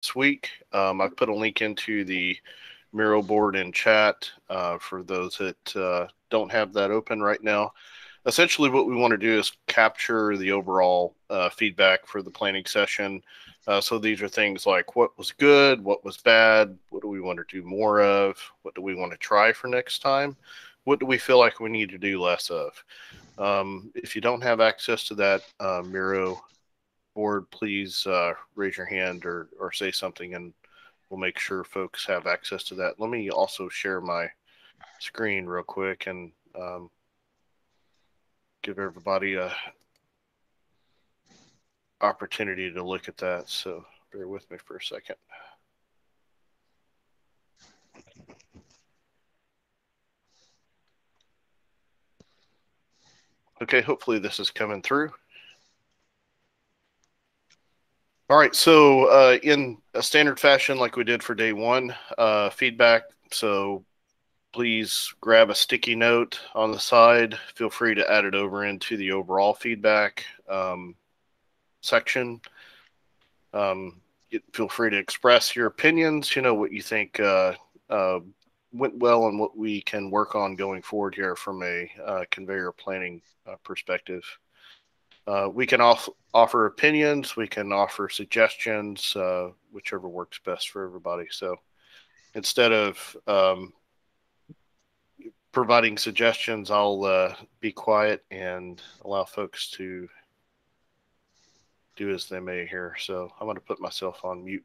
this week. I've put a link into the Miro board in chat for those that don't have that open right now. Essentially, what we want to do is capture the overall feedback for the planning session. So these are things like what was good, what was bad, what do we want to do more of, what do we want to try for next time, what do we feel like we need to do less of. If you don't have access to that Miro board, please raise your hand or say something, and we'll make sure folks have access to that. Let me also share my screen real quick and give everybody a opportunity to look at that. So bear with me for a second. Okay, hopefully this is coming through. All right, so in a standard fashion, like we did for day one, feedback. So please grab a sticky note on the side. Feel free to add it over into the overall feedback section. Feel free to express your opinions, what you think went well and what we can work on going forward here from a conveyor planning perspective. We can offer opinions, we can offer suggestions, whichever works best for everybody. So instead of providing suggestions, I'll be quiet and allow folks to do as they may here. So I'm going to put myself on mute.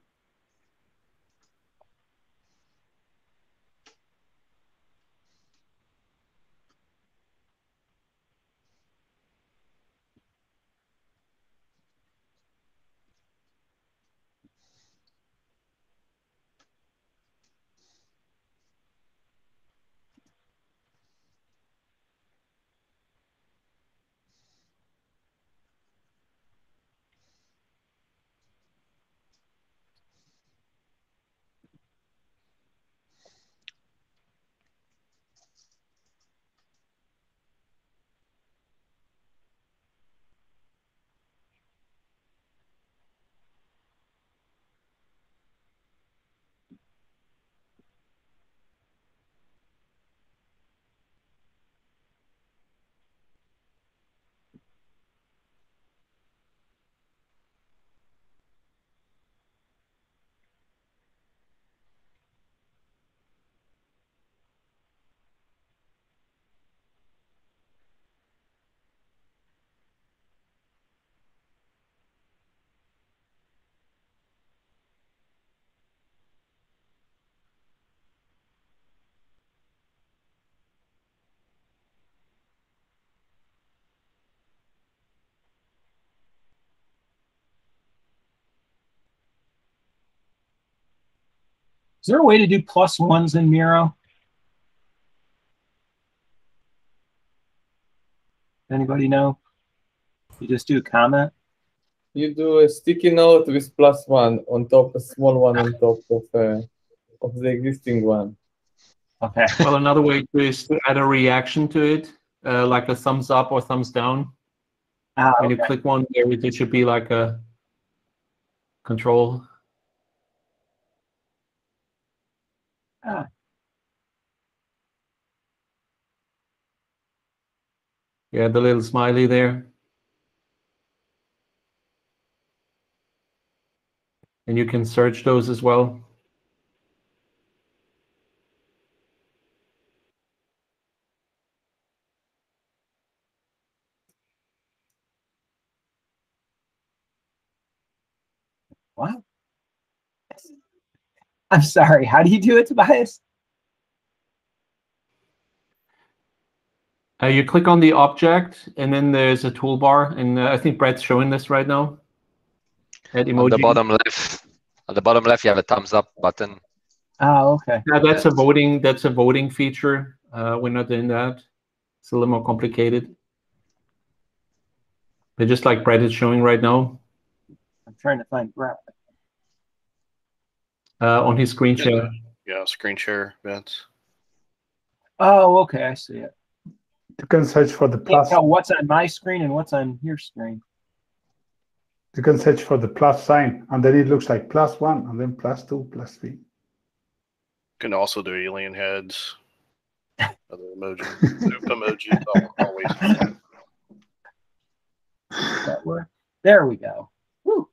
Is there a way to do +1s in Miro? Anybody know? You just do a comment? You do a sticky note with +1 on top, a small one on top of the existing one. Okay. Well, another way is to add a reaction to it, like a thumbs up or thumbs down. When you click one, there should be like a control. Yeah, the little smiley there. And you can search those as well. What? I'm sorry. How do you do it, Tobias? You click on the object, and then there's a toolbar, and I think Brett's showing this right now. At emoji. On the bottom left, you have a thumbs up button. Oh, okay. Yeah, that's a voting. That's a voting feature. We're not doing that. It's a little more complicated. But just like Brett is showing right now. I'm trying to find Brett. On his screen share. Yeah, screen share, Vince. Oh, okay. I see it. You can search for the plus. Tell what's on my screen and what's on your screen. You can search for the plus sign, and then it looks like +1, and then +2, +3. You can also do alien heads, other emojis, poop emojis, always. There we go. Woo.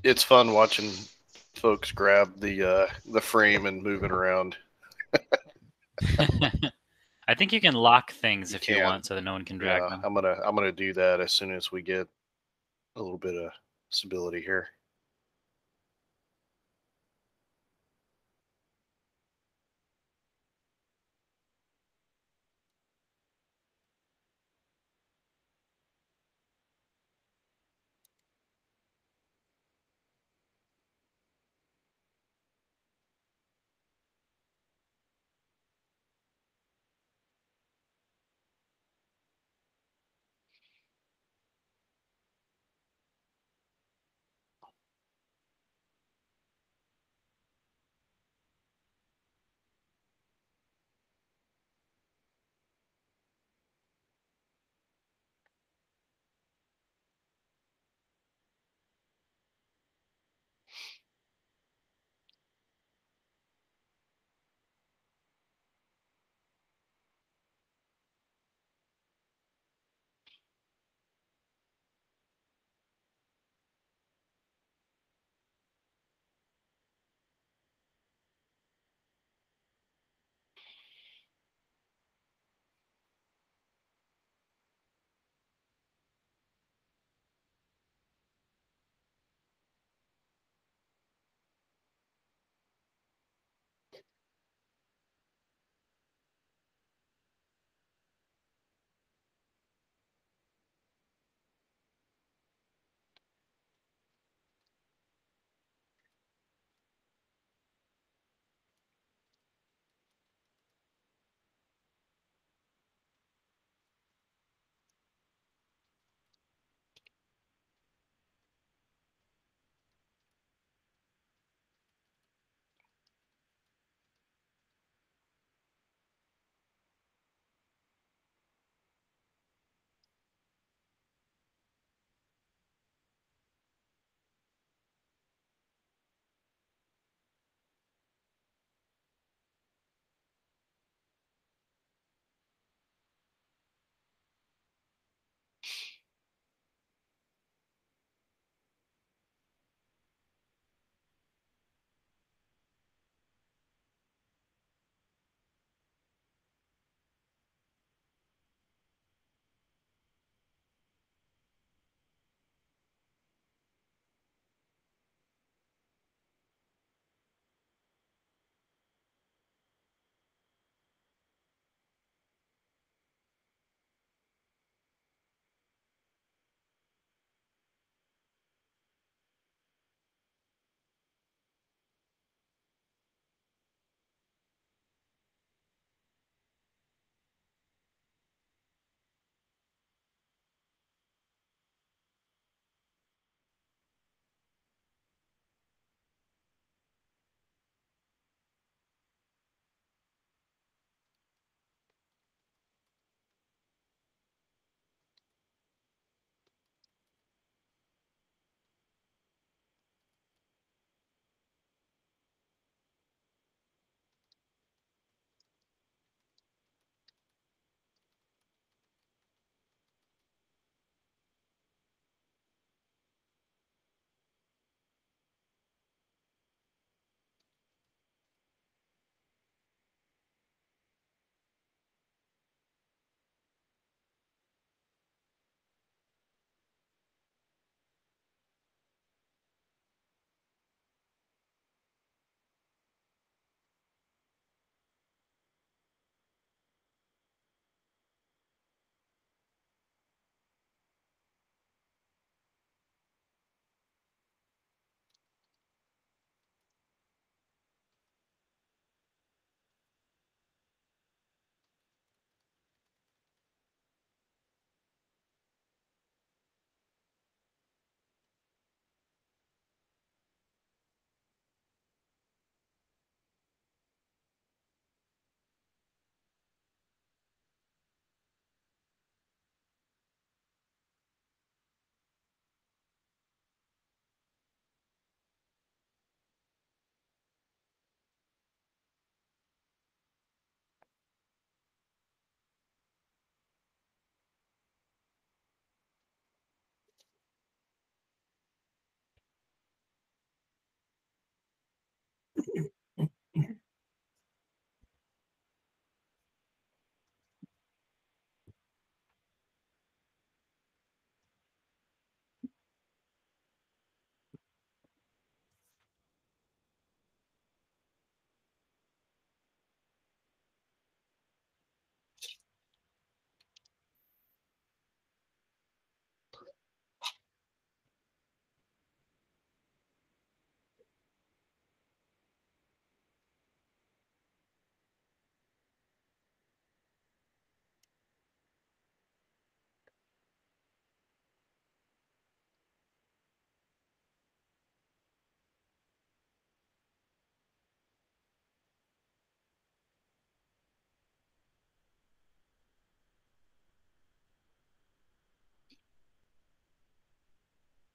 It's fun watching folks grab the frame and move it around. I think you can lock things You if you can. want, so that no one can drag Yeah, them. I'm gonna do that as soon as we get a little bit of stability here.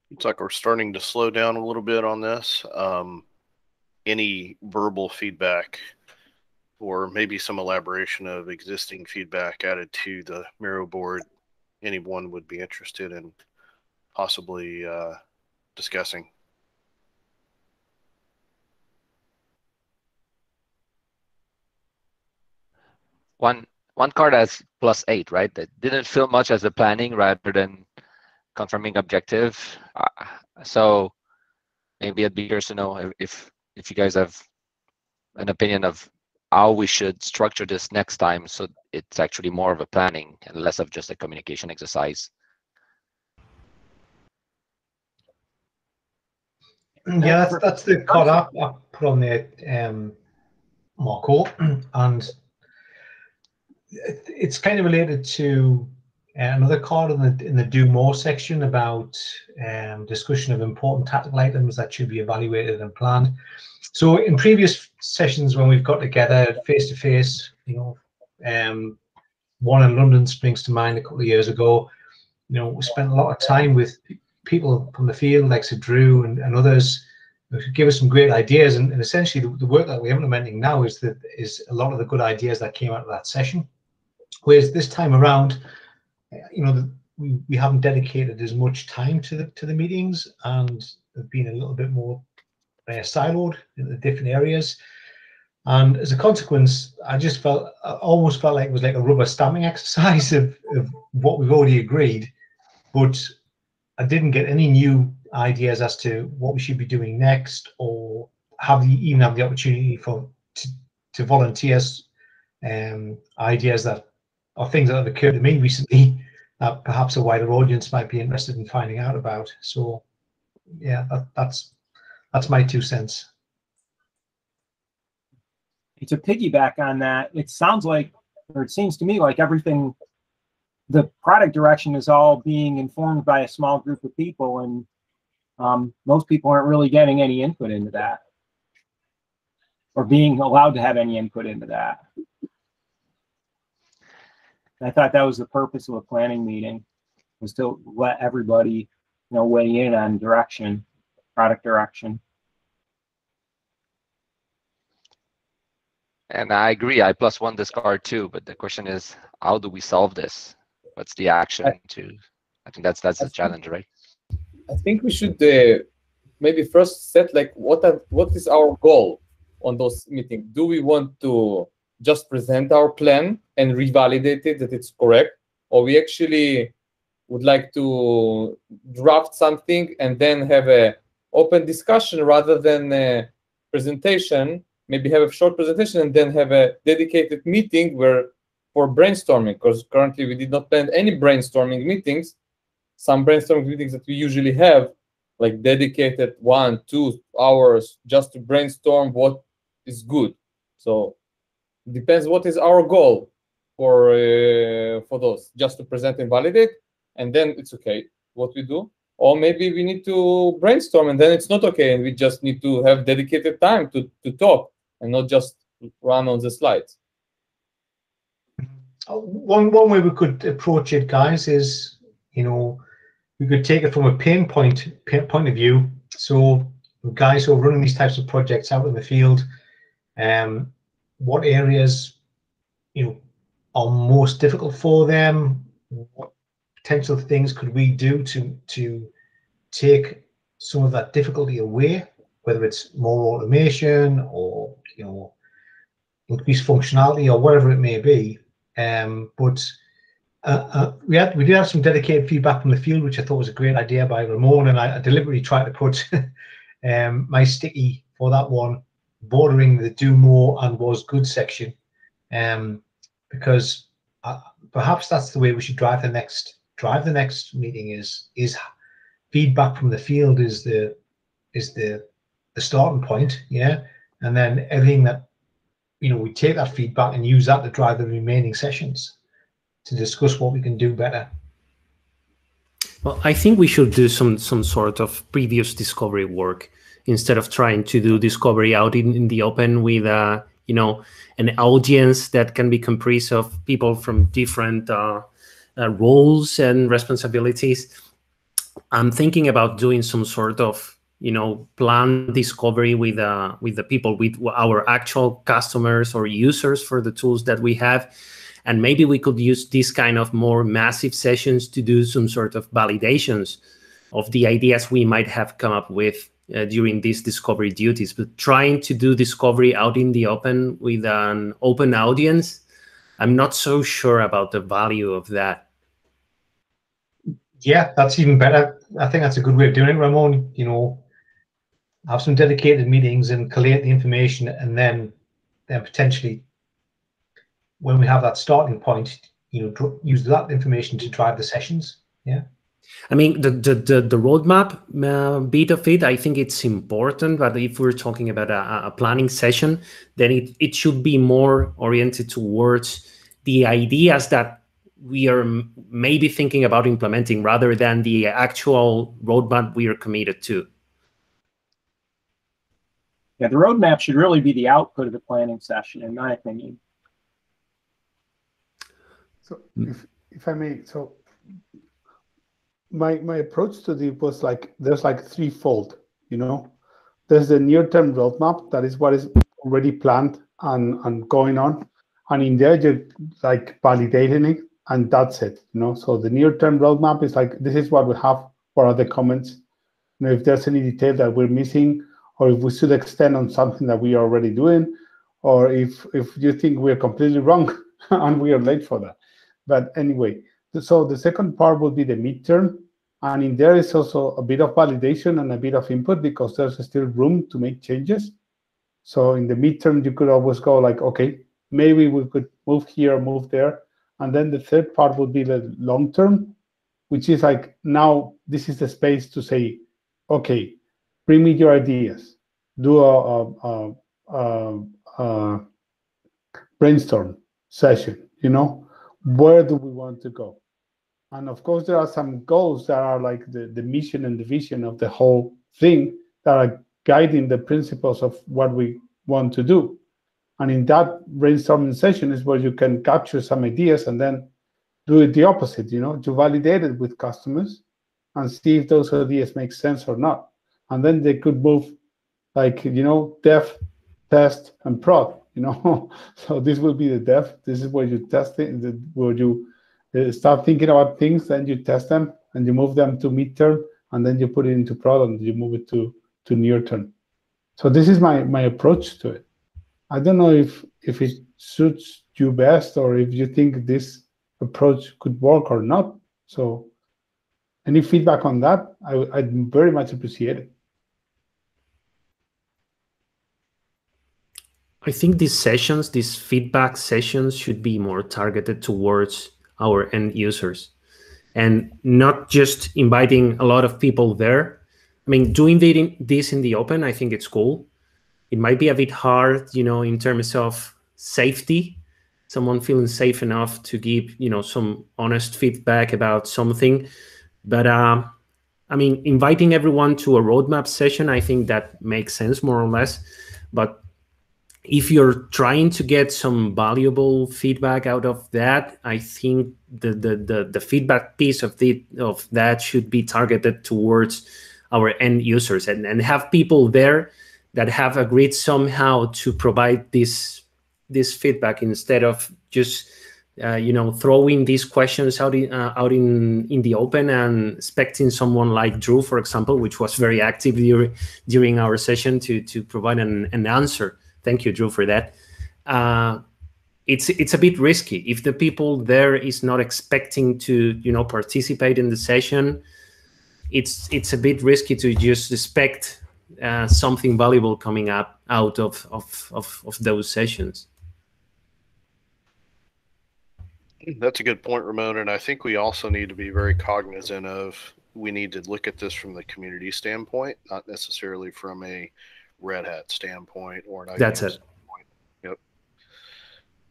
Looks like we're starting to slow down a little bit on this. Any verbal feedback or maybe some elaboration of existing feedback added to the Miro board anyone would be interested in possibly discussing? One card has +8, right? That didn't feel much as a planning rather than confirming objective. So maybe I'd be curious to know if you guys have an opinion of how we should structure this next time, so it's actually more of a planning and less of just a communication exercise. Yeah, that's the card I put on there, Marco, and it's kind of related to another card in the do more section about discussion of important tactical items that should be evaluated and planned. So in previous sessions when we've got together face to face, one in London springs to mind a couple of years ago. We spent a lot of time with people from the field, like Sir Drew and others, who give us some great ideas. And essentially, the work that we're implementing now is a lot of the good ideas that came out of that session. Whereas this time around, we haven't dedicated as much time to the meetings, and have been a little bit more siloed in the different areas. And as a consequence, I almost felt like it was like a rubber stamping exercise of what we've already agreed, but I didn't get any new ideas as to what we should be doing next, or even have the opportunity to volunteer ideas or things that have occurred to me recently that perhaps a wider audience might be interested in finding out about. So yeah, that's my 2 cents. To piggyback on that, it sounds like, or it seems to me like everything, the product direction is all being informed by a small group of people, and most people aren't really getting any input into that, or being allowed to have any input into that. I thought that was the purpose of a planning meeting, was to let everybody, weigh in on direction, product direction. And I agree, I +1 this card too, but the question is, how do we solve this? What's the action to? I think that's the challenge, right? I think we should maybe first set like what is our goal on those meetings. Do we want to just present our plan and revalidate it that it's correct, or we actually would like to draft something and then have a open discussion rather than a presentation? Maybe have a short presentation and then have a dedicated meeting for brainstorming, because currently we did not plan any brainstorming meetings. Some brainstorming meetings that we usually have, like dedicated 1-2 hours just to brainstorm what is good. So it depends what is our goal for those, just to present and validate, and then it's okay what we do. Or maybe we need to brainstorm and then it's not okay, and we just need to have dedicated time to talk and not just run on the slides. One way we could approach it, guys, is we could take it from a pain point of view. So guys who are running these types of projects out in the field, what areas are most difficult for them? What potential things could we do to take some of that difficulty away, whether it's more automation or increased functionality or whatever it may be. But we did have some dedicated feedback from the field, which I thought was a great idea by Ramon, and I deliberately tried to put my sticky for that one bordering the do more and was good section, because perhaps that's the way we should drive the next meeting. Is feedback from the field is the starting point, and then everything that we take that feedback and use that to drive the remaining sessions to discuss what we can do better. Well, I think we should do some sort of previous discovery work instead of trying to do discovery out in the open with an audience that can be comprised of people from different roles and responsibilities. I'm thinking about doing some sort of plan discovery with the people, with our actual customers or users for the tools that we have, and maybe we could use this kind of more massive sessions to do some sort of validations of the ideas we might have come up with during these discovery duties. But trying to do discovery out in the open with an open audience, I'm not so sure about the value of that. Yeah, that's even better. I think that's a good way of doing it, Ramon. Have some dedicated meetings and collate the information, and then potentially, when we have that starting point, use that information to drive the sessions. Yeah. I mean, the roadmap bit of it, I think it's important. But if we're talking about a planning session, then it should be more oriented towards the ideas that we are maybe thinking about implementing, rather than the actual roadmap we are committed to. Yeah, the roadmap should really be the output of the planning session, in my opinion. So if I may, so my approach to this was there's threefold. There's the near-term roadmap, that is what is already planned and going on, and in there you're validating it, and that's it. So the near-term roadmap is this is what we have. What are the comments? If there's any detail that we're missing, or if we should extend on something that we are already doing, or if you think we're completely wrong and we are late for that. But anyway, so the second part will be the midterm, and in there is also a bit of validation and a bit of input, because there's still room to make changes. So in the midterm, you could always go okay, maybe we could move here, move there. And then the third part would be the long term, which is now this is the space to say, okay, bring me your ideas, do a brainstorm session. Where do we want to go? And of course, there are some goals that are the mission and the vision of the whole thing that are guiding the principles of what we want to do. And in that brainstorming session is where you can capture some ideas and then do it the opposite, to validate it with customers and see if those ideas make sense or not. And then they could move dev, test, and prod, So this will be the dev. This is where you test it, where you start thinking about things, then you test them, and you move them to midterm, and then you put it into prod, and you move it to near term. So this is my approach to it. I don't know if it suits you best, or if you think this approach could work or not. So any feedback on that, I'd very much appreciate it. I think these sessions, these feedback sessions, should be more targeted towards our end users, and not just inviting a lot of people there. I mean, doing this in the open, I think it's cool. It might be a bit hard, in terms of safety, someone feeling safe enough to give, some honest feedback about something. But I mean, inviting everyone to a roadmap session, I think that makes sense, more or less. But if you're trying to get some valuable feedback out of that, I think the feedback piece of that should be targeted towards our end users, and have people there that have agreed somehow to provide this feedback, instead of just throwing these questions out in the open and expecting someone like Drew, for example, which was very active during our session, to provide an answer. Thank you, Drew, for that. It's a bit risky if the people there is not expecting to participate in the session. It's a bit risky to just expect something valuable coming up out of those sessions. That's a good point, Ramon. And I think we also need to be very cognizant of, we need to look at this from the community standpoint, not necessarily from a Red Hat standpoint or an IBM That's it. standpoint. Yep.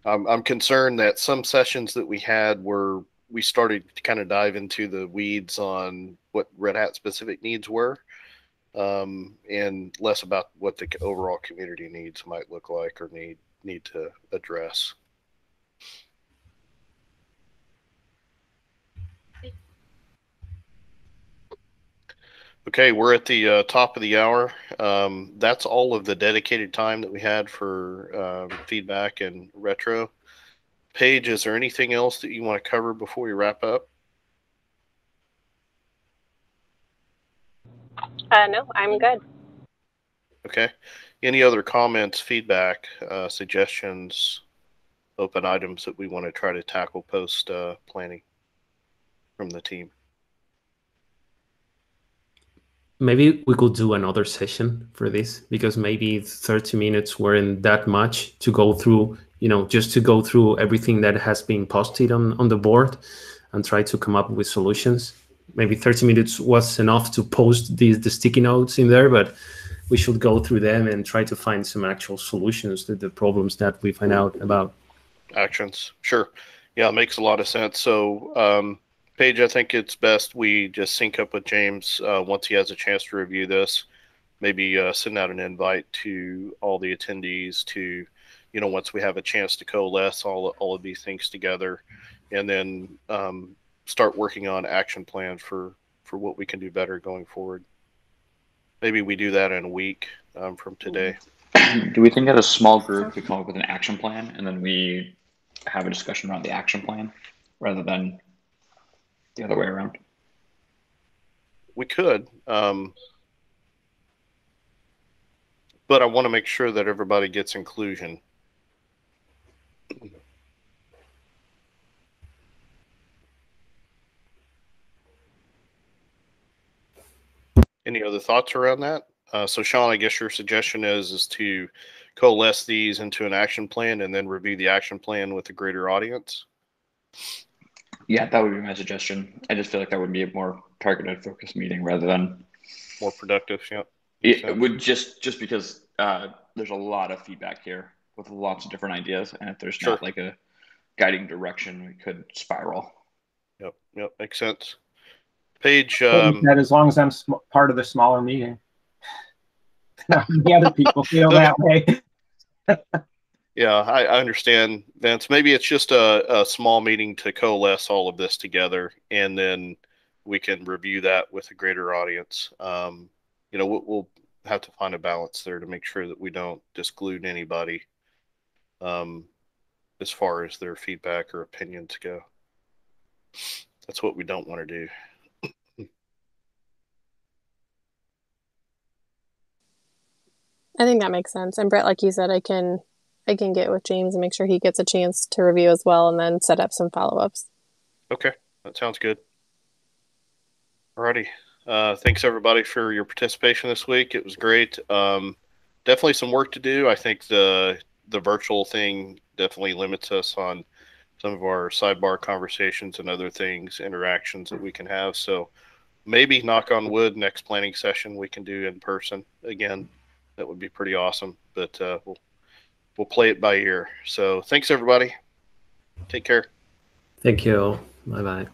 I'm concerned that some sessions that we had were, we started to kind of dive into the weeds on what Red Hat specific needs were, and less about what the overall community needs might look like or need to address. Okay, we're at the top of the hour. That's all of the dedicated time that we had for feedback and retro. Paige, is there anything else that you want to cover before we wrap up? No, I'm good. Okay. Any other comments, feedback, suggestions, open items that we want to try to tackle post planning from the team? Maybe we could do another session for this, because maybe 30 minutes weren't that much to go through, just to go through everything that has been posted on the board and try to come up with solutions. Maybe 30 minutes was enough to post the sticky notes in there, but we should go through them and try to find some actual solutions to the problems that we find out about. Actions. Sure. Yeah, it makes a lot of sense. So, Paige, I think it's best we just sync up with James once he has a chance to review this. Maybe send out an invite to all the attendees to, once we have a chance to coalesce all of these things together, and then start working on action plans for what we can do better going forward. Maybe we do that in a week from today. Do we think that a small group could come up with an action plan, and then we have a discussion around the action plan rather than the other way around? We could, but I want to make sure that everybody gets inclusion. Any other thoughts around that? So Sean, I guess your suggestion is to coalesce these into an action plan and then review the action plan with a greater audience? Yeah, that would be my suggestion. I just feel like that would be a more targeted, focused meeting rather than more productive. Yeah, it would just because there's a lot of feedback here with lots of different ideas, and if there's not like a guiding direction, we could spiral. Yep, makes sense. Paige, that as long as I'm part of the smaller meeting, the other people feel that way. Yeah, I understand, Vince. Maybe it's just a small meeting to coalesce all of this together, and then we can review that with a greater audience. We'll have to find a balance there to make sure that we don't disclude anybody as far as their feedback or opinions go. That's what we don't want to do. I think that makes sense. And Brett, like you said, I can get with James and make sure he gets a chance to review as well, and then set up some follow-ups. Okay, that sounds good. Alrighty. Thanks everybody for your participation this week. It was great. Definitely some work to do. I think the virtual thing definitely limits us on some of our sidebar conversations and other things, interactions that we can have. So maybe, knock on wood, next planning session we can do in person again. That would be pretty awesome. But we'll play it by ear. So thanks everybody. Take care. Thank you. Bye-bye.